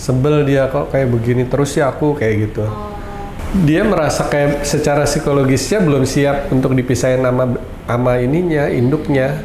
sebel dia kok kayak begini terus ya aku kayak gitu. Dia merasa kayak secara psikologisnya belum siap untuk dipisahin sama ininya, induknya.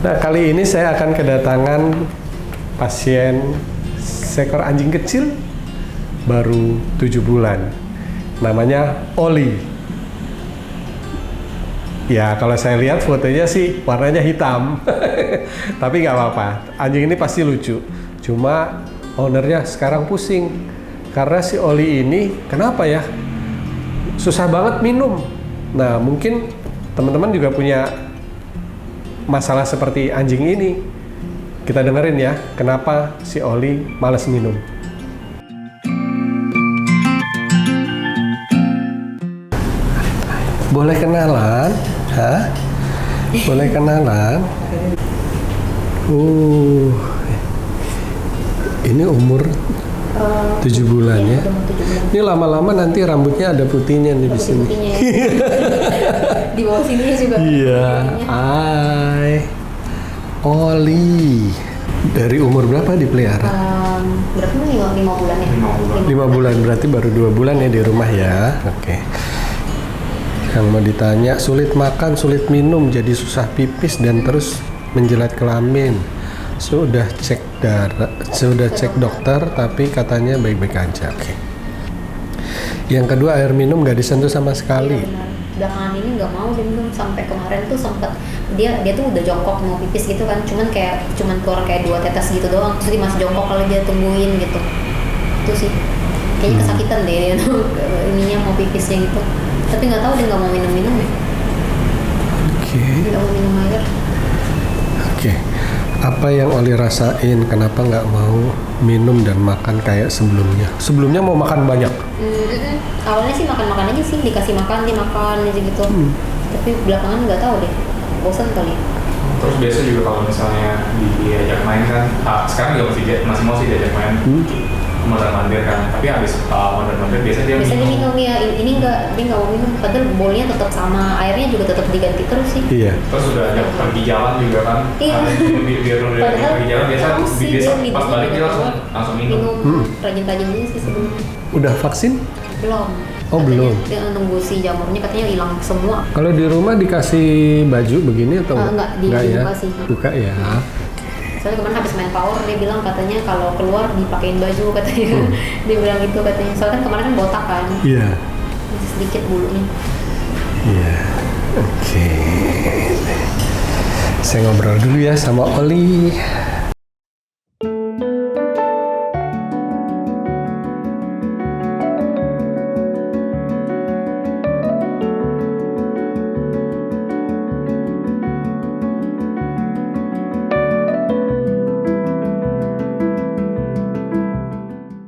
Nah, kali ini saya akan kedatangan pasien seekor anjing kecil baru 7 bulan. Namanya Oli. Ya, kalau saya lihat fotonya sih warnanya hitam. Tapi nggak apa-apa. Anjing ini pasti lucu. Cuma ownernya sekarang pusing. Karena si Oli ini, kenapa ya? Susah banget minum. Nah, mungkin teman-teman juga punya masalah seperti anjing ini. Kita dengerin ya, kenapa si Oli malas minum. Boleh kenalan? Hah? Boleh kenalan? Ini umur 7 bulan ya. Ini lama-lama nanti rambutnya ada putihnya nih di sini. Di bawah sini juga. Iya. Hai. Oli. Dari umur berapa dipelihara? Berarti 5 bulan ya? 5 bulan, berarti baru 2 bulan ya di rumah ya. Oke. Yang mau ditanya, sulit makan, sulit minum, jadi susah pipis dan terus menjilat kelamin. Sudah cek darah, sudah cek dokter, tapi katanya baik-baik aja. Oke. Yang kedua, air minum nggak disentuh sama sekali. Iya, benar. Belakangan ini nggak mau dia minum, sampai kemarin tuh sempet dia tuh udah jongkok mau pipis gitu kan, cuman keluar kayak 2 tetes gitu doang, terus dia masih jongkok kalau dia tungguin gitu. Itu sih kayaknya kesakitan deh dia tuh ininya mau pipisnya gitu, tapi nggak tahu dia nggak mau minum ya. Oke. Nggak mau minum air. Oke. Apa yang Oli rasain? Kenapa nggak mau minum dan makan kayak sebelumnya? Sebelumnya mau makan banyak. Awalnya sih makan aja sih, dikasih makan dia makan aja gitu. Tapi belakangan nggak tahu deh, bosan kali. Terus biasa juga kalau misalnya diajak main kan, sekarang juga masih mau sih diajak main mondar-mandir kan, tapi habis mondar-mandir biasanya dia minum ya. Ini dia nggak mau minum, padahal bolnya tetap sama, airnya juga tetap diganti terus sih. Iya. Terus udah ajak pergi jalan juga kan. Iya. Biar pergi jalan biasa pas balik dia langsung minum. Rajin-rajin ini sih sebenarnya. Udah vaksin? Belum. Oh, katanya, belum. Dia nunggu si jamurnya katanya hilang semua. Kalau di rumah dikasih baju begini atau enggak ya? dibuka sih. Buka ya. Soalnya kemarin habis main power dia bilang katanya kalau keluar dipakein baju katanya. Dia bilang gitu katanya. Soalnya kan kemarin kan botak kan. Iya. Masih sedikit bulunya. Iya. Oke. Saya ngobrol dulu ya sama Oli.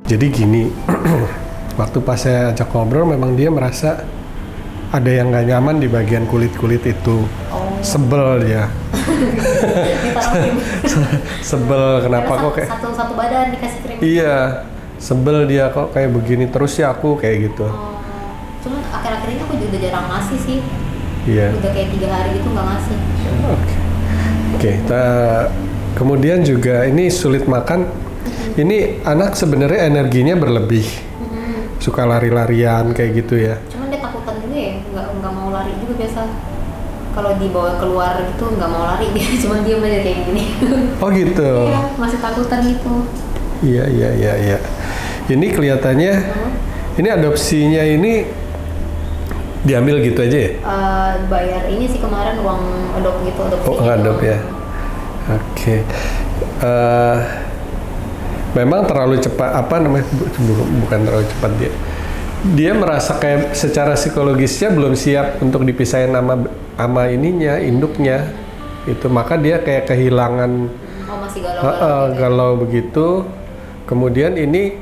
Jadi gini, waktu pas saya ajak ngobrol memang dia merasa ada yang nggak nyaman di bagian kulit-kulit itu. Sebel dia. Sebel, kenapa kok kayak satu badan dikasih krim. Iya, sebel dia kok kayak begini terus ya aku kayak gitu. Cuman akhir-akhir ini aku juga jarang ngasih sih. Iya. Udah kayak 3 hari gitu nggak ngasih. Oke. Kemudian juga ini sulit makan. Ini anak sebenarnya energinya berlebih, suka lari-larian kayak gitu ya. Cuman dia takutan juga ya, nggak mau lari juga biasa. Kalau dibawa keluar gitu nggak mau lari dia, cuma diam aja kayak gini. Oh gitu. Iya, masih takutan gitu. Iya. Ini kelihatannya, ini adopsinya ini diambil gitu aja ya? Bayar ini sih kemarin uang adopsi. Oh, ngadop ya. Oke. Memang terlalu cepat, bukan terlalu cepat dia. dia merasa kayak secara psikologisnya belum siap untuk dipisahin sama ininya, induknya. Itu maka dia kayak kehilangan masih galau-galau gitu. galau begitu. Kemudian ini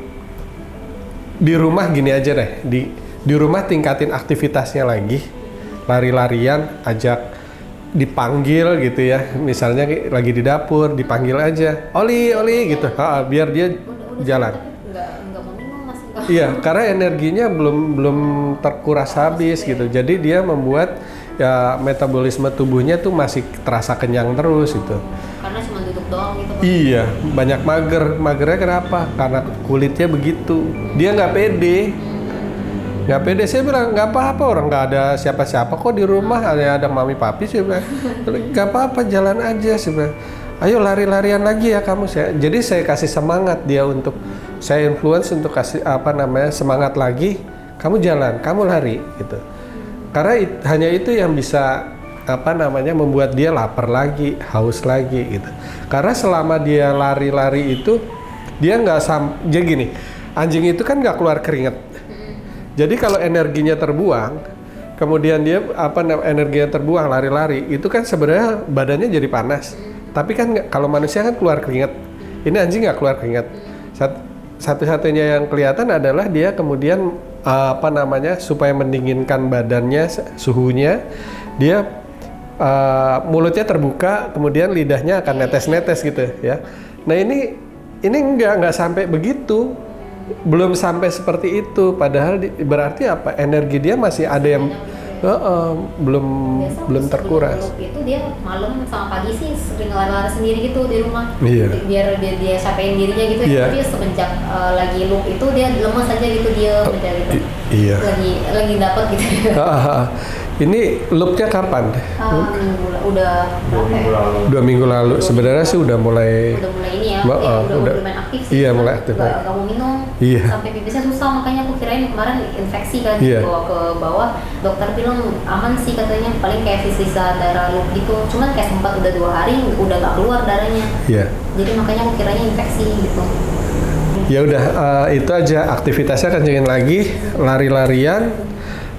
di rumah gini aja deh, di rumah tingkatin aktivitasnya lagi, lari-larian, ajak dipanggil gitu ya, misalnya lagi di dapur dipanggil aja, Oli gitu, biar dia Udah jalan. Nggak mau minum masih. Iya, karena energinya belum terkuras habis gitu, jadi dia membuat ya metabolisme tubuhnya tuh masih terasa kenyang terus gitu. Karena cuma duduk doang gitu. Iya, banyak magernya kenapa? Karena kulitnya begitu, dia nggak pede. Nggak pede, saya bilang nggak apa-apa, orang nggak ada siapa-siapa kok di rumah, ada mami papi, saya bilang nggak apa-apa, jalan aja, saya bilang ayo lari-larian lagi ya kamu. Jadi saya kasih semangat dia, untuk saya influence untuk kasih semangat lagi, kamu jalan, kamu lari gitu, karena hanya itu yang bisa membuat dia lapar lagi, haus lagi gitu. Karena selama dia lari-lari itu dia jadi gini, anjing itu kan nggak keluar keringat. Jadi kalau energinya terbuang, kemudian dia energinya terbuang lari-lari, itu kan sebenarnya badannya jadi panas. Tapi kan kalau manusia kan keluar keringat. Ini anjing nggak keluar keringat. Satu-satunya yang kelihatan adalah dia kemudian supaya mendinginkan badannya, suhunya, dia mulutnya terbuka, kemudian lidahnya akan netes-netes gitu ya. Nah ini nggak sampai begitu. Belum sampai seperti itu, padahal berarti apa, energi dia masih ada yang belum terkuras. Itu dia malam sama pagi sih sering lari-lari sendiri gitu di rumah. Iya. Biar dia sapein dirinya gitu. Iya. Tapi semenjak lagi loop itu dia lemes aja gitu, dia gitu. Iya. Lagi dapat gitu. Ini loopnya kapan? Udah 2 minggu lalu. 2 minggu lalu. Sebenarnya sih udah mulai ini ya. Udah main aktif sih. Iya, mulai aktif. Gak mau minum. Iya. Sampai pipisnya susah, makanya aku kirain kemarin infeksi kan, Iya. dibawa ke bawah. Dokter bilang aman sih katanya, paling kayak sisa darah loop gitu. Cuman kayak sempat udah 2 hari udah gak keluar darahnya. Iya. Jadi makanya aku kiranya infeksi gitu. Ya udah, itu aja aktivitasnya, kencengin lagi, lari-larian.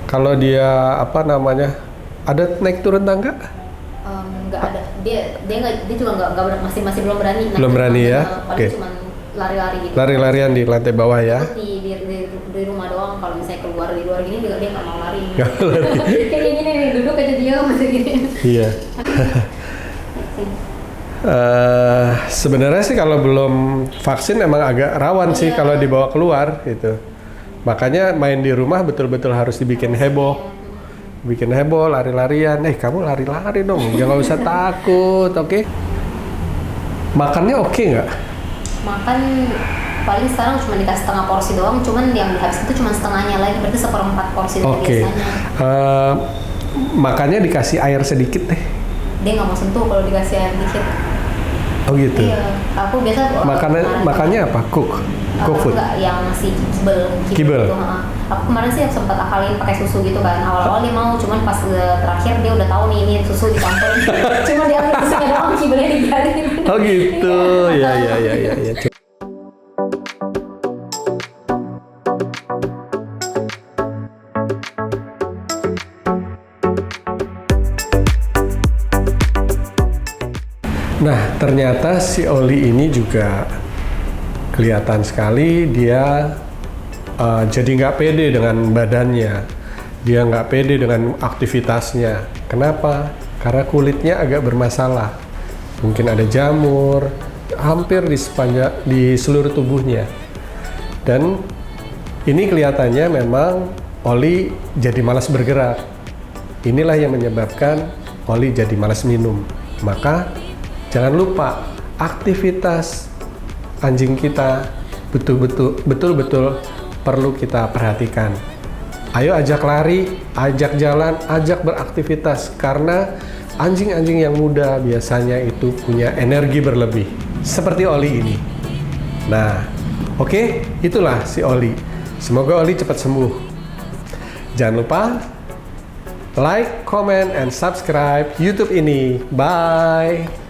Kalau dia ada naik turun tangga? Nggak ada. Dia juga nggak masih belum berani. Belum berani ya? Paling Oke. cuma lari-lari gitu. Lari-larian di lantai bawah ya? Di rumah doang. Kalau misalnya keluar di luar gini juga dia nggak mau lari. Nggak lari. Kayak gini nih, duduk aja dia masih gini. Iya. Sebenarnya sih kalau belum vaksin emang agak rawan sih kalau dibawa keluar gitu. Makanya main di rumah betul-betul harus dibikin heboh. Bikin heboh, lari-larian. Kamu lari-lari dong, jangan usah takut, oke? Makannya oke nggak? Makan paling sekarang cuma dikasih setengah porsi doang, cuman yang habis itu cuma setengahnya lagi, berarti 1/4 porsi dari Oke. biasanya. Makannya dikasih air sedikit deh. Dia nggak mau sentuh kalau dikasih air dikit. Oh gitu. Iya, aku biasa Makannya apa? Cook food. Enggak, yang masih kibel. Gitu. Aku kemarin sih sempat akalin pakai susu gitu kan. Awal-awal dia mau, cuman pas terakhir dia udah tahu nih ini susu dicampurin. Cuma dia ambil susunya doang, kibelnya dibiarin. Oh gitu. Ya. Nah, ternyata si Oli ini juga kelihatan sekali dia jadi nggak pede dengan badannya. Dia nggak pede dengan aktivitasnya. Kenapa? Karena kulitnya agak bermasalah. Mungkin ada jamur, hampir di seluruh tubuhnya. Dan ini kelihatannya memang Oli jadi malas bergerak. Inilah yang menyebabkan Oli jadi malas minum. Maka jangan lupa aktivitas anjing kita betul-betul perlu kita perhatikan. Ayo ajak lari, ajak jalan, ajak beraktivitas, karena anjing-anjing yang muda biasanya itu punya energi berlebih seperti Oli ini. Nah, oke, itulah si Oli. Semoga Oli cepat sembuh. Jangan lupa like, comment, and subscribe YouTube ini. Bye.